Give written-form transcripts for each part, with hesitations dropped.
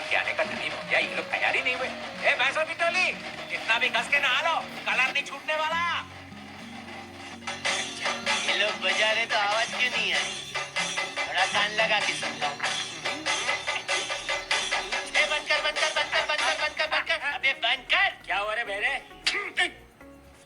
सुल्तान के आने का टाइम हो गया, ये लोग तैयार ही नहीं हुए। ए भैंसों की टोली, इतना भी कस के नहा लो, कलर नहीं छूटने वाला। ये लोग बजा रहे तो आवाज क्यों नहीं आई? थोड़ा कान लगा के सुन लो। बंद कर बंद कर बंद कर बंद कर बंद कर बंद कर, अबे बंद कर। क्या हुआ रे बहरे?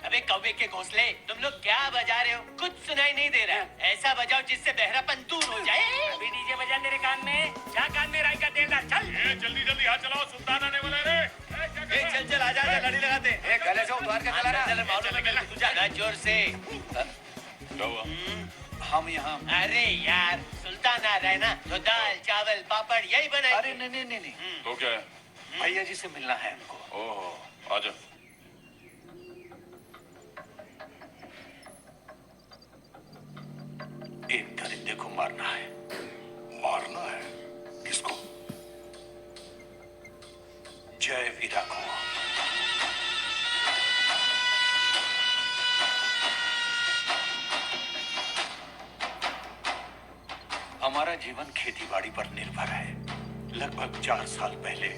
अबे कौवे के घोंसले, तुम लोग क्या बजा रहे हो? कुछ सुनाई नहीं दे रहा। ऐसा बजाओ जिससे बहरापन दूर हो जाए। अभी डीजे बजा तेरे कान में, क्या कान में राई का तेल डाल, चल। जल्दी जल्दी हाथ चलाओ, सुल्तान आने वाला है रे। चल चल आजा आजा, लड़ी लगाते। गले से उतार के चला ना। ज्यादा जोर से। हम यहाँ। अरे यार, सुल्तान आ रहा है ना, तो दाल चावल पापड़ यही बनाए। अरे नहीं। तो क्या है? भैया जी से मिलना है हमको। ओह, आजा। एक दरिंदे को मारना है। मारना है? किसको? जय वीरा को। हमारा जीवन खेतीबाड़ी पर निर्भर है। लगभग 4 साल पहले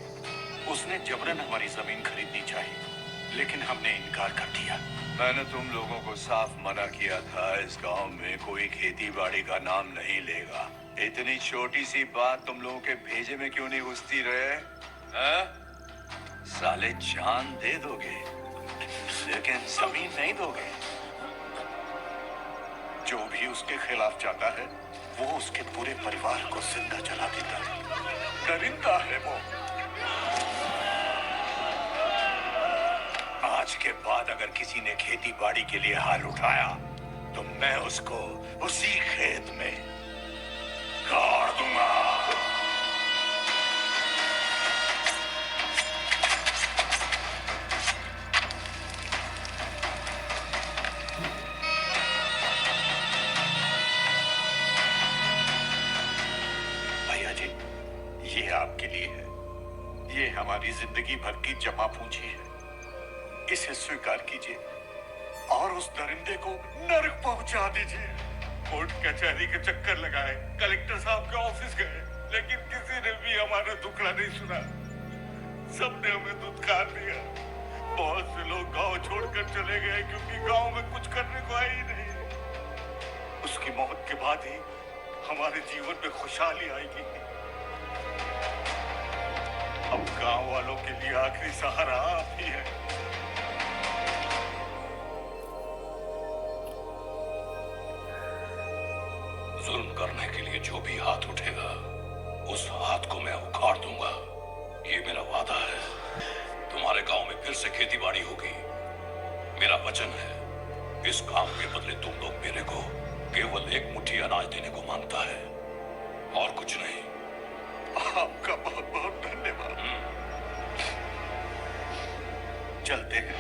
उसने जबरन हमारी जमीन खरीदनी चाहिए, लेकिन हमने इनकार कर दिया। मैंने तुम लोगों को साफ मना किया था, इस गांव में कोई खेती बाड़ी का नाम नहीं लेगा। इतनी छोटी सी बात तुम लोगों के भेजे में क्यों नहीं घुसती रहे? साले जान दे दोगे लेकिन जमीन नहीं दोगे। जो भी उसके खिलाफ जाता है वो उसके पूरे परिवार को जिंदा जला देता है। दरिंदा है वो। आज के बाद अगर किसी ने खेती बाड़ी के लिए हाल उठाया तो मैं उसको उसी खेत में गाड़ दूंगा। भैया जी, ये आपके लिए है। ये हमारी जिंदगी भर की जमा पूंजी है, इसे स्वीकार कीजिए और उस दरिंदे को नरक पहुंचा दीजिए। कोर्ट कचहरी के चक्कर लगाए, कलेक्टर साहब के ऑफिस गए, लेकिन किसी ने भी हमारा दुखड़ा नहीं सुना। सबने हमें दुत्कार दिया। बहुत से लोग गांव छोड़कर चले गए क्योंकि गांव में कुछ करने को है ही नहीं। उसकी मौत के बाद ही हमारे जीवन में खुशहाली आएगी। अब गांव वालों के लिए आखिरी सहारा आप ही है। जुल्म करने के लिए जो भी हाथ उठेगा उस हाथ को मैं उखाड़ दूंगा। ये मेरा वादा है। तुम्हारे गांव में फिर से खेती बाड़ी होगी। मेरा वचन है, इस काम के बदले तुम लोग मेरे को केवल एक मुट्ठी अनाज देने को मांगता है और कुछ नहीं। आपका बहुत बहुत धन्यवाद। चलते हैं।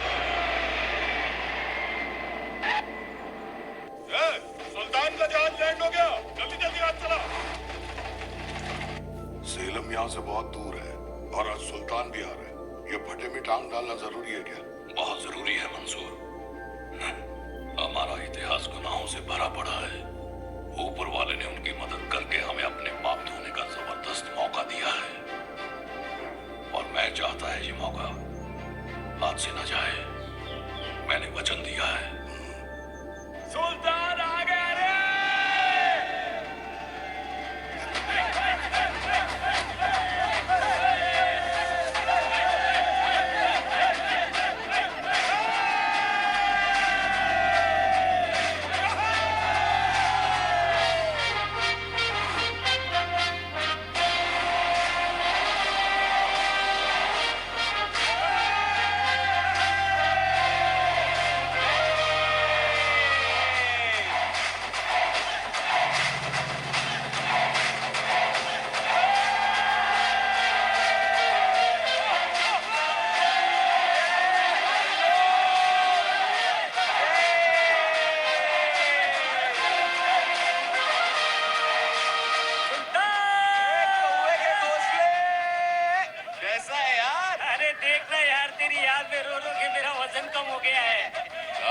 सुल्तान का जहाज लैंड हो गया, जल्दी जल्दी हाथ चला। सेलम यहाँ से बहुत दूर है और आज सुल्तान भी आ रहे हैं। ये भट्टे में टांग डालना जरूरी है क्या? बहुत जरूरी है मंसूर। हमारा इतिहास गुनाहों से भरा पड़ा है। ऊपर वाले ने उनकी मदद करके हमें अपने पाप धोने का जबरदस्त मौका दिया है और मैं चाहता है ये मौका हाथ से न जाए। मैंने वचन दिया है। सुल्तान आ गया रे।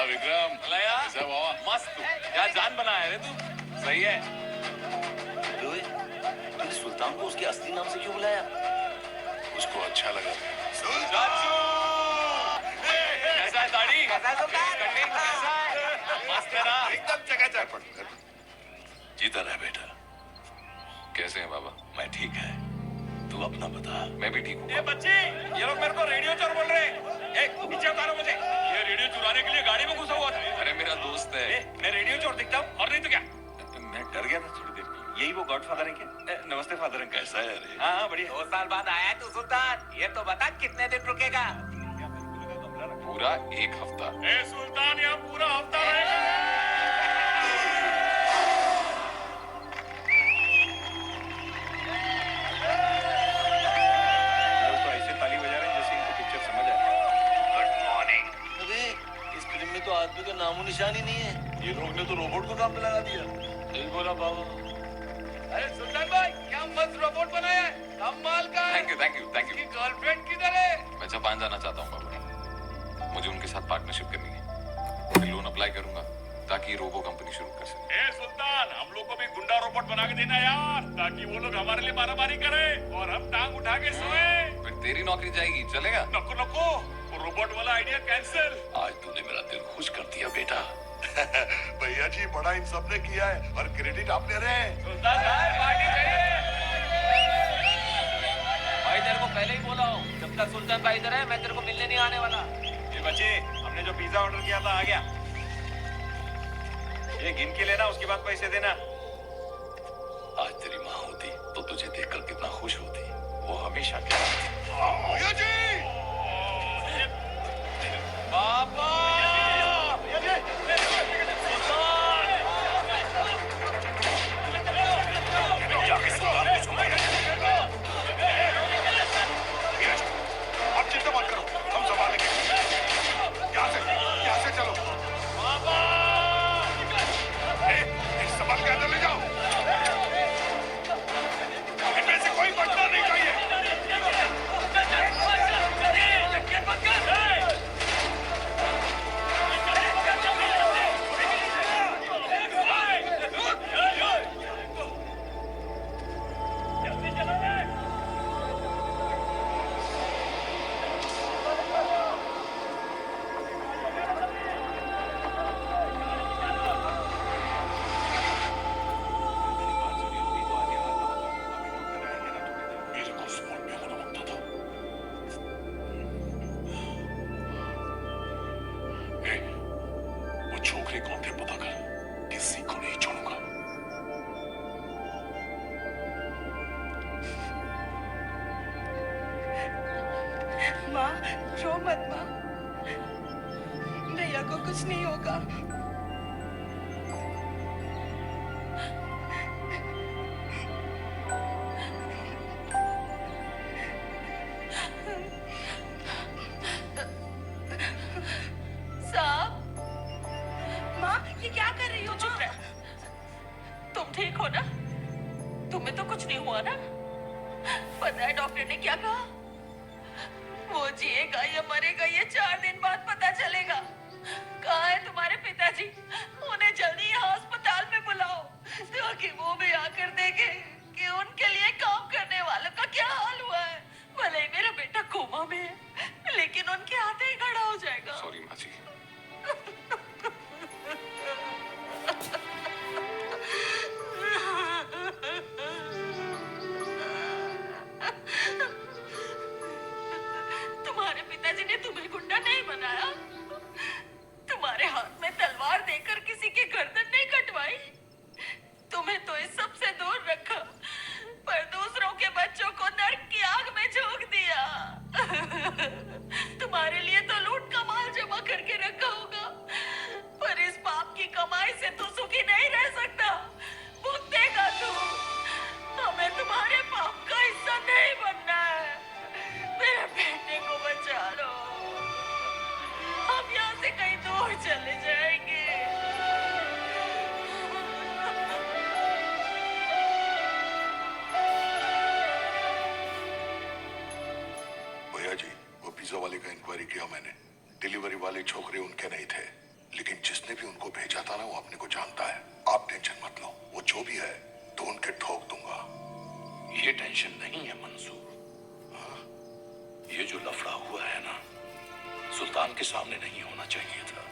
विक्रम मस्त क्या जान बनाया रे तू। सही है। तूने सुल्तान को उसके असली नाम से क्यों बुलाया? उसको अच्छा लगा। कैसा है दाढ़ी? कैसा है सुल्तान? कटिंग कैसा है? मस्त है ना? एकदम चकाचक। जीता रहे बेटा। कैसे हैं बाबा? मैं ठीक है, तू अपना बता। मैं भी ठीक हूँ। ये बच्चे, ये लोग मेरे को रेडियो चोर बोल रहे हैं। ए, पीछे उतारो मुझे। ये रेडियो चुराने के लिए गाड़ी में घुसा हुआ था। अरे मेरा दोस्त है। मैं रेडियो चोर दिखता हूँ और नहीं तो क्या? मैं डर गया था थोड़ी देर में। यही वो गॉडफादर है क्या? नमस्ते फादर अंकल। कैसा है रे? हाँ बढ़िया। 2 साल बाद आया है तू सुल्तान। ये तो बता कितने दिन रुकेगा? पूरा 1 हफ्ता। ए सुल्तान, यहाँ पूरा हफ्ता रहेगा। लोग तो ऐसे ताली बजा रहे हैं जैसे इनको पिक्चर समझ आ रहा है। Good morning. अबे इस फिल्म में तो आदमी का नामो निशान ही नहीं है। ये लोग ने तो रोबोट को काम पे लगा दिया। सही बोला बाबा। अरे सुल्तान भाई, क्या मस्त रोबोट बनाया है, कमाल का है। Thank you thank you thank you. Girlfriend किधर है? मैं जापान जाना चाहता हूँ बाबा। मुझे उनके साथ पार्टनरशिप करनी है। मैं लोन अप्लाई करूंगा ताकि रोबो कंपनी शुरू कर सके। ए सुल्तान, हम लोग को भी गुंडा रोबोट बना के देना यार, ताकि वो लोग हमारे लिए मारामारी करे और हम टांग उठा के सोए। फिर तेरी नौकरी जाएगी, चलेगा? नको नको, वो रोबोट वाला आइडिया कैंसिल। आज तूने मेरा दिल खुश कर दिया बेटा। भैया जी, बड़ा इन सब ने किया है और क्रेडिट आप ले रहे हैं। सुल्तान भाई, पार्टी चाहिए। भाई तेरे को पहले ही बोला हूँ, जब तक सुल्तान भाई इधर है मैं तेरे को मिलने नहीं आने वाला। ये बच्चे, हमने जो पिज्जा ऑर्डर किया था आ गया। ये गिन के लेना, उसके बाद पैसे देना। आज तेरी माँ होती तो तुझे देखकर कितना खुश होती। वो हमेशा कहती थी। भैया जी, पापा! जाके सुल्तान को छुपाया। आप चिंता मत करो, हम संभालेंगे। यहाँ से चलो। संभाल के अंदर ले जाओ। इनमें से कोई बचना नहीं चाहिए। मेरे को स्पॉट पे होना होता था। ए, वो छोकरे कौन थे पता कर, किसी को नहीं छोड़ूंगा। माँ, रो मत माँ। भैया को कुछ नहीं होगा। साहब, माँ ये क्या कर रही हो? चुप रह। तुम ठीक हो ना? तुम्हें तो कुछ नहीं हुआ ना? पता है डॉक्टर ने क्या कहा? वो जिएगा या मरेगा ये 4 दिन बाद पता चलेगा। कहाँ है तुम्हारे पिताजी? उन्हें जल्दी यहाँ अस्पताल में बुलाओ ताकि वो भी आकर देखे कि उनके लिए काम करने वालों का क्या हाल हुआ है। भले ही मेरा बेटा कोमा में है, लेकिन उनके हाथ ही खड़ा हो जाएगा। सॉरी माँ जी। तुम्हारे पिताजी ने तुम्हें गुंडा नहीं बनाया। तुम्हारे हाथ में तलवार देकर किसी की गर्दन नहीं कटवाई। तुम्हें तो इस सब से दूर रखा, पर दूसरों के बच्चों को नर्क की आग में झोंक दिया। तुम्हारे लिए तो लूट का माल जमा करके रखा होगा, पर इस पाप की कमाई से तो सुखी नहीं रह सकता। भुगतेगा तू। हमें तुम्हारे पाप का हिस्सा नहीं बनना है। मेरे बेटे को बचा लो। हम यहाँ से कहीं दूर चले जाएंगे। भैया जी, वो पिज्जा वाले का इंक्वायरी किया मैंने। डिलीवरी वाले छोकरे उनके नहीं थे, लेकिन जिसने भी उनको भेजा था ना, वो अपने को जानता है। आप टेंशन मत लो, वो जो भी है तो उनके ठोक दूंगा। ये टेंशन नहीं है मंसूर। सुल्तान के सामने नहीं होना चाहिए था।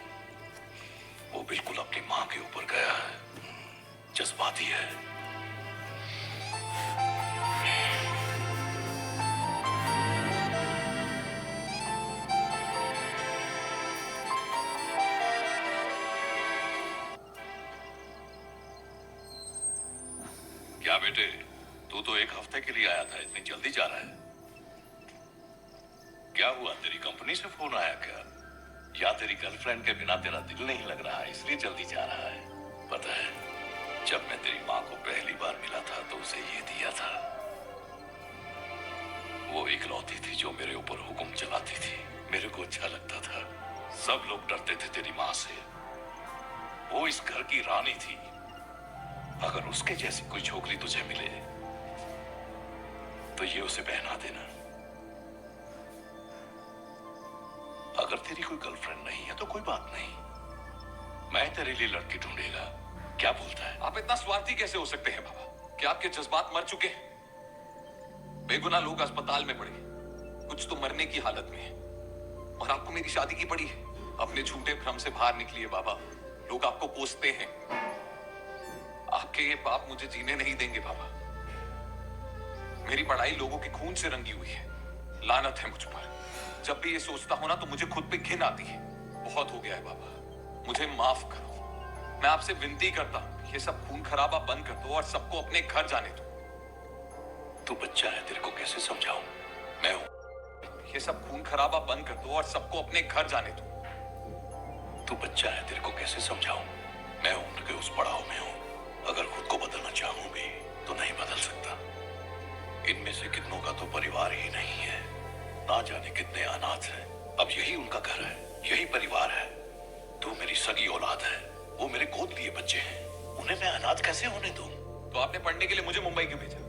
वो बिल्कुल अपनी मां के ऊपर गया है, जज्बाती है। क्या बेटे, तू तो एक हफ्ते के लिए आया था, इतनी जल्दी जा रहा है? क्या हुआ, तेरी कंपनी से फोन आया क्या? या तेरी गर्लफ्रेंड के बिना तेरा दिल नहीं लग रहा है इसलिए जल्दी जा रहा है? पता है, जब मैं तेरी माँ को पहली बार मिला था तो उसे ये दिया था। वो इकलौती थी जो मेरे ऊपर हुक्म चलाती थी। मेरे को अच्छा लगता था। सब लोग डरते थे तेरी माँ से। वो इस घर की रानी थी। अगर उसके जैसी कोई छोकरी तुझे मिले तो ये उसे पहना देना। अगर तेरी कोई गर्लफ्रेंड नहीं है तो कोई बात नहीं, मैं तेरे लिए लड़की ढूंढेगा। क्या बोलता है? आप इतना स्वार्थी कैसे हो सकते हैं बाबा? क्या आपके जज्बात मर चुके हैं? बेगुनाह लोग अस्पताल में पड़े, कुछ तो मरने की हालत में है, और आपको मेरी शादी की पड़ी है। अपने झूठे भ्रम से बाहर निकलिए बाबा। लोग आपको कोसते हैं। आपके ये पाप मुझे जीने नहीं देंगे बाबा। मेरी पढ़ाई लोगों के खून से रंगी हुई है। लानत है मुझ पर। जब भी ये सोचता हूं ना तो मुझे खुद पे घिन आती है। बहुत हो गया है बाबा, मुझे माफ करो। मैं आपसे विनती करता हूं, ये सब खून खराबा बंद कर दो और सबको अपने घर जाने दो। तू बच्चा है, तेरे को कैसे समझाऊं? मैं हूं। ये सब खून खराबा बंद कर दो और सबको अपने घर जाने दो। तू बच्चा है, तेरे को कैसे समझाऊं? मैं उम्र के उस पड़ाव में हूं। अगर खुद को बदलना चाहूं भी तो नहीं बदल सकता। इनमें से कितनों का तो परिवार ही नहीं है, ना जाने कितने अनाथ हैं। अब यही उनका घर है, यही परिवार है। तू मेरी सगी औलाद है, वो मेरे गोद लिए बच्चे हैं। उन्हें मैं अनाथ कैसे होने दूं? तो आपने पढ़ने के लिए मुझे मुंबई क्यों भेजा?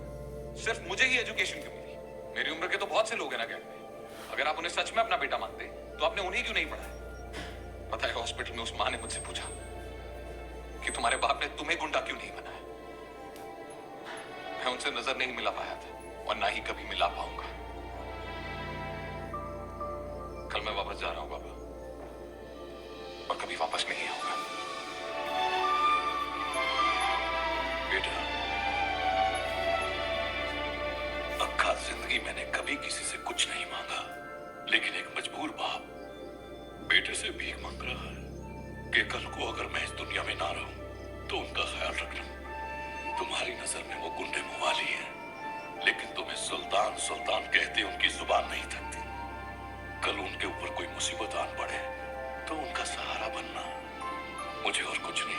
सिर्फ मुझे ही एजुकेशन क्यों मिली? मेरी उम्र के तो बहुत से लोग हैं ना गैंग में। अगर आप उन्हें सच में अपना बेटा मानते तो आपने उन्हें क्यों नहीं पढ़ाया? पता है, हॉस्पिटल में उस माँ ने मुझसे पूछा कि तुम्हारे बाप ने तुम्हें गुंडा क्यों नहीं बनाया। मैं उनसे नजर नहीं मिला पाया था और ना ही कभी मिला पाऊंगा। कल मैं वापस जा रहा हूं बाबा, और कभी वापस नहीं आऊंगा। बेटा, अक्खा जिंदगी मैंने कभी किसी से कुछ नहीं मांगा, लेकिन एक मजबूर बाप बेटे से भीख मांग रहा है कि कल को अगर मैं इस दुनिया में ना रहूं तो उनका ख्याल रखना। तुम्हारी नजर में वो गुंडे मुवाली हैं, लेकिन तुम्हें सुल्तान सुल्तान कहते उनकी जुबान नहीं थकती। कल उनके ऊपर कोई मुसीबत आन पड़े तो उनका सहारा बनना। मुझे और कुछ नहीं